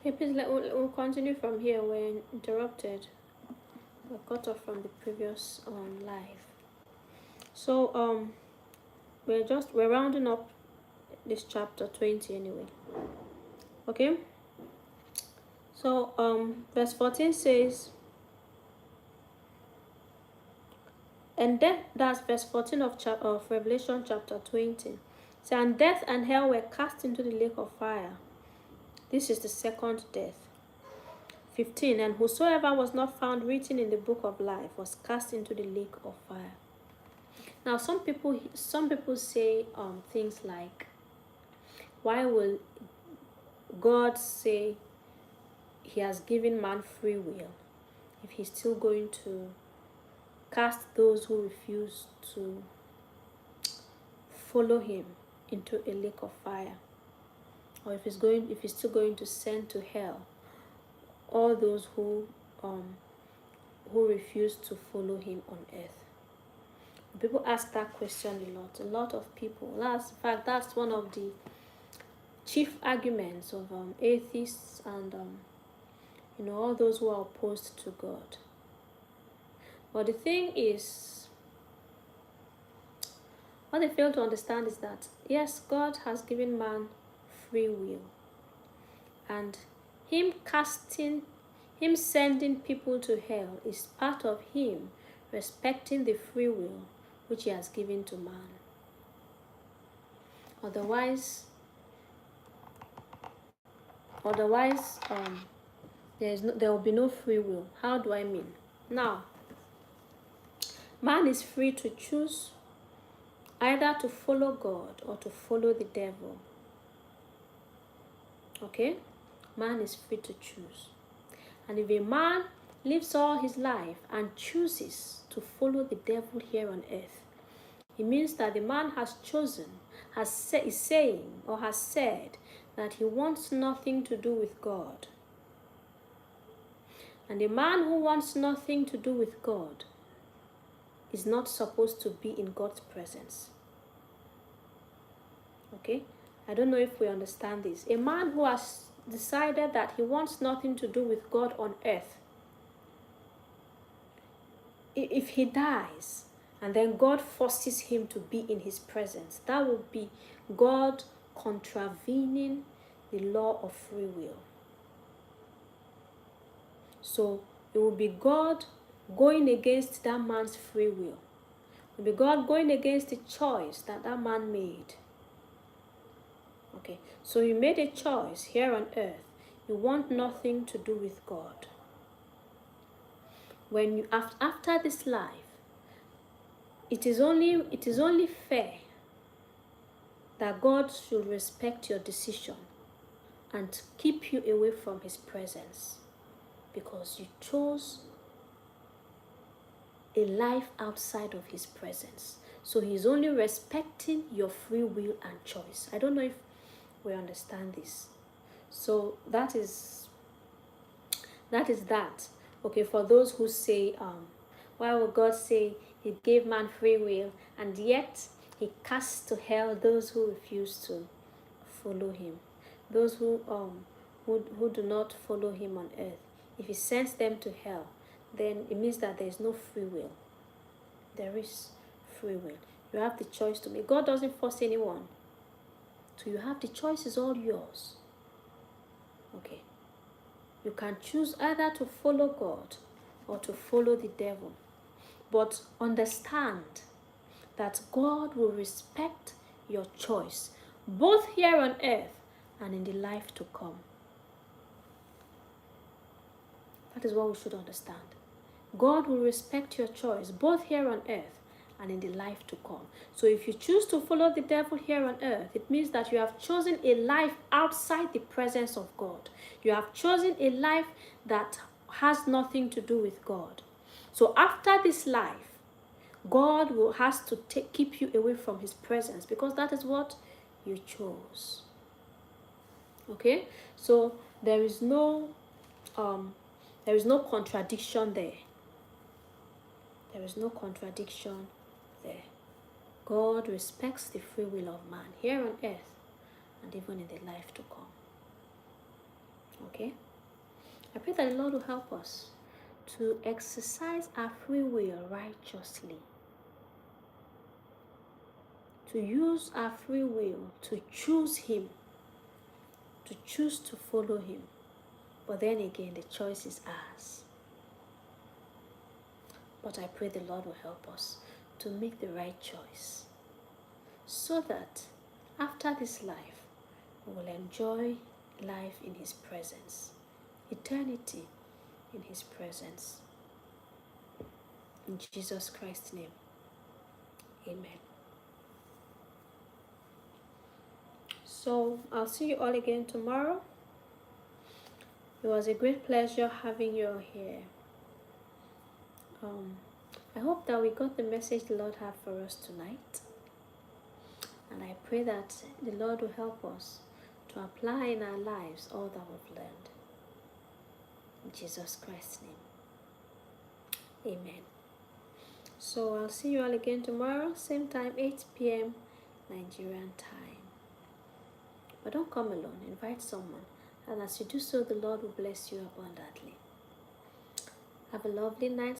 Okay, please we'll continue from here. We're interrupted. We're cut off from the previous live. So we're rounding up this chapter 20 anyway. Okay. So verse 14 says, and death, that's verse 14 of Revelation chapter 20. So, and death and hell were cast into the lake of fire. This is the second death. 15, and whosoever was not found written in the book of life was cast into the lake of fire. Now some people say things like, why will God say he has given man free will if he's still going to cast those who refuse to follow him into a lake of fire? Or if he's still going to send to hell all those who refuse to follow him on earth? People ask that question a lot. A lot of people. That's one of the chief arguments of atheists and all those who are opposed to God. But the thing is, what they fail to understand is that yes, God has given man free will, and him sending people to hell is part of him respecting the free will which he has given to man. Otherwise, there will be no free will. How do I mean? Now, man is free to choose either to follow God or to follow the devil. Okay? Man is free to choose. And if a man lives all his life and chooses to follow the devil here on earth, it means that the man has chosen, is saying or has said that he wants nothing to do with God. And a man who wants nothing to do with God is not supposed to be in God's presence. Okay? I don't know if we understand this. A man who has decided that he wants nothing to do with God on earth, if he dies and then God forces him to be in his presence, that would be God contravening the law of free will. So it will be God going against that man's free will. It will be God going against the choice that man made. Okay, so you made a choice here on earth. You want nothing to do with God. When you after this life, it is only fair that God should respect your decision and keep you away from his presence, because you chose a life outside of his presence. So he's only respecting your free will and choice. I don't know if we understand this. So that is that. Okay, for those who say, why would God say he gave man free will and yet he casts to hell those who refuse to follow him, those who do not follow him on earth? If he sends them to hell, then it means that there is no free will. There is free will. You have the choice to make. God doesn't force anyone. So you have the choice, is all yours. Okay. You can choose either to follow God or to follow the devil. But understand that God will respect your choice, both here on earth and in the life to come. That is what we should understand. God will respect your choice, both here on earth and in the life to come. So if you choose to follow the devil here on earth, it means that you have chosen a life outside the presence of God. You have chosen a life that has nothing to do with God. So after this life, God has to keep you away from his presence, because that is what you chose. Okay? So there is no contradiction there. There is no contradiction there. God respects the free will of man here on earth and even in the life to come. Okay? I pray that the Lord will help us to exercise our free will righteously, to use our free will to choose Him, to choose to follow Him. But then again, the choice is ours. But I pray the Lord will help us to make the right choice, so that after this life, we will enjoy life in His presence, eternity in His presence. In Jesus Christ's name, amen. So I'll see you all again tomorrow. It was a great pleasure having you all here. I hope that we got the message the Lord had for us tonight. And I pray that the Lord will help us to apply in our lives all that we've learned. In Jesus Christ's name, amen. So I'll see you all again tomorrow, same time, 8 p.m. Nigerian time. But don't come alone, invite someone. And as you do so, the Lord will bless you abundantly. Have a lovely night.